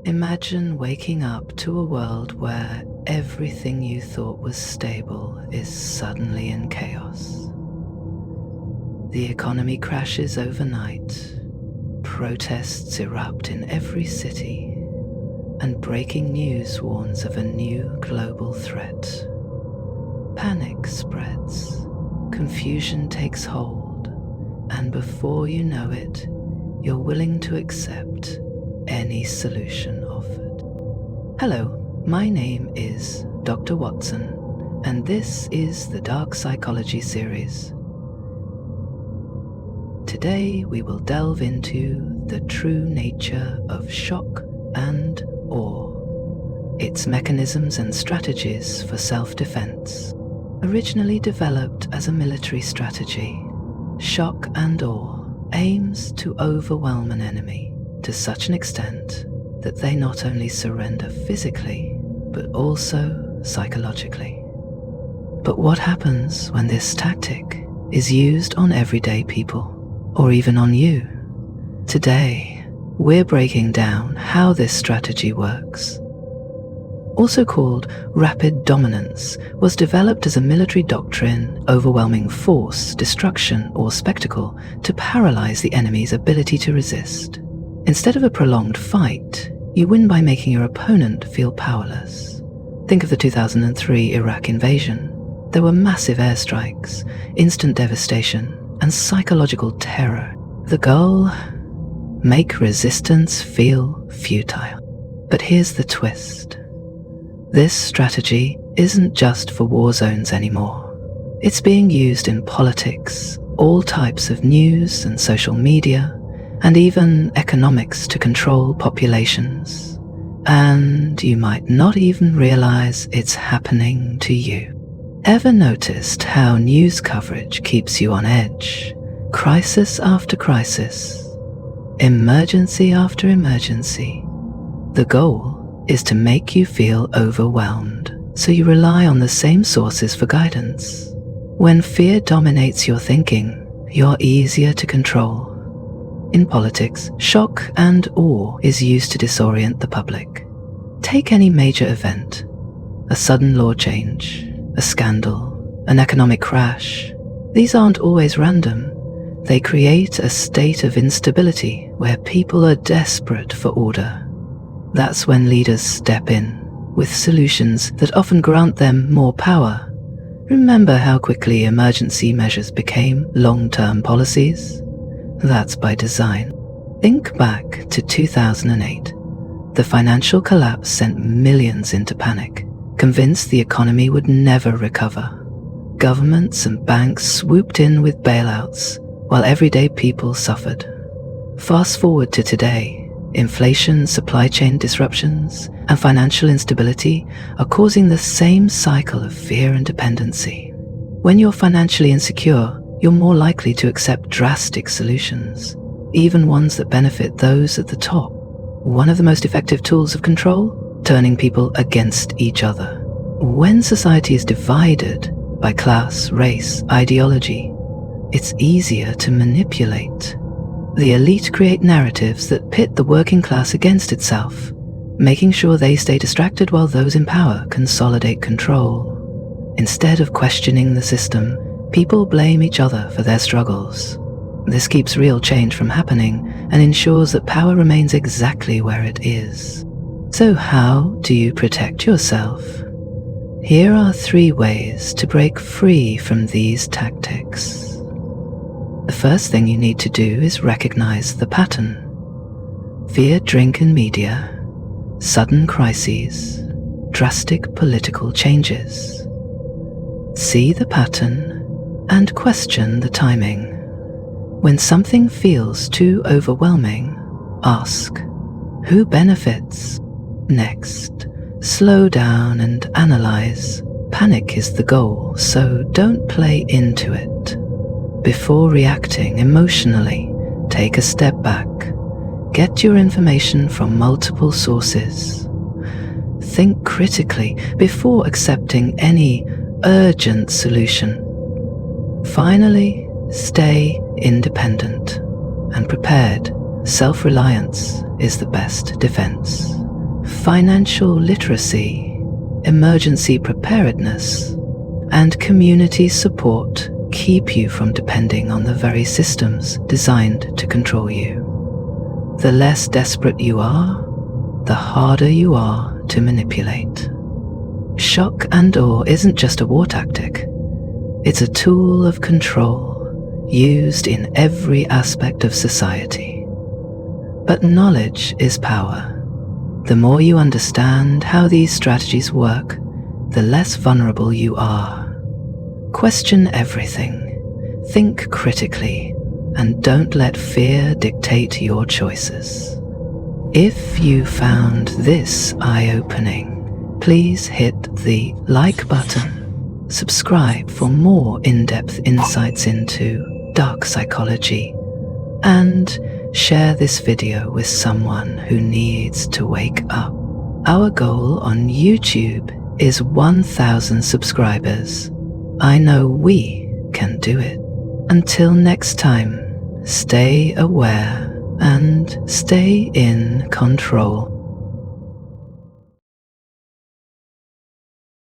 Imagine waking up to a world where everything you thought was stable is suddenly in chaos. The economy crashes overnight, protests erupt in every city, and breaking news warns of a new global threat. Panic spreads, confusion takes hold, and before you know it, you're willing to accept any solution offered. Hello, my name is Dr. Watson, and this is the Dark Psychology series. Today we will delve into the true nature of shock and awe, its mechanisms and strategies for self-defense. Originally developed as a military strategy, shock and awe aims to overwhelm an enemy to such an extent that they not only surrender physically, but also psychologically. But what happens when this tactic is used on everyday people, or even on you? Today, we're breaking down how this strategy works. Also called rapid dominance, was developed as a military doctrine, overwhelming force, destruction, or spectacle to paralyze the enemy's ability to resist. Instead of a prolonged fight, you win by making your opponent feel powerless. Think of the 2003 Iraq invasion. There were massive airstrikes, instant devastation, and psychological terror. The goal? Make resistance feel futile. But here's the twist. This strategy isn't just for war zones anymore. It's being used in politics, all types of news and social media, and even economics to control populations. And you might not even realize it's happening to you. Ever noticed how news coverage keeps you on edge? Crisis after crisis, emergency after emergency. The goal is to make you feel overwhelmed, so you rely on the same sources for guidance. When fear dominates your thinking, you're easier to control. In politics, shock and awe is used to disorient the public. Take any major event, a sudden law change, a scandal, an economic crash. These aren't always random. They create a state of instability where people are desperate for order. That's when leaders step in with solutions that often grant them more power. Remember how quickly emergency measures became long-term policies? That's by design. Think back to 2008. The financial collapse sent millions into panic, convinced the economy would never recover. Governments and banks swooped in with bailouts, while everyday people suffered. Fast forward to today, inflation, supply chain disruptions, and financial instability are causing the same cycle of fear and dependency. When you're financially insecure, you're more likely to accept drastic solutions, even ones that benefit those at the top. One of the most effective tools of control? Turning people against each other. When society is divided by class, race, ideology, it's easier to manipulate. The elite create narratives that pit the working class against itself, making sure they stay distracted while those in power consolidate control. Instead of questioning the system, people blame each other for their struggles. This keeps real change from happening and ensures that power remains exactly where it is. So how do you protect yourself? Here are 3 ways to break free from these tactics. The first thing you need to do is recognize the pattern. Fear-driven media, sudden crises, drastic political changes. See the pattern and question the timing. When something feels too overwhelming, ask, who benefits? Next, slow down and analyze. Panic is the goal, so don't play into it. Before reacting emotionally, take a step back. Get your information from multiple sources. Think critically before accepting any urgent solution. Finally, stay independent and prepared. Self-reliance is the best defense. financial literacy, emergency preparedness, and community support keep you from depending on the very systems designed to control you. The less desperate you are, the harder you are to manipulate. Shock and awe isn't just a war tactic. It's a tool of control used in every aspect of society. But knowledge is power. The more you understand how these strategies work, the less vulnerable you are. Question everything, think critically, and don't let fear dictate your choices. If you found this eye-opening, please hit the like button, subscribe for more in-depth insights into dark psychology, and share this video with someone who needs to wake up. Our goal on YouTube is 1,000 subscribers. I know we can do it. Until next time, stay aware and stay in control.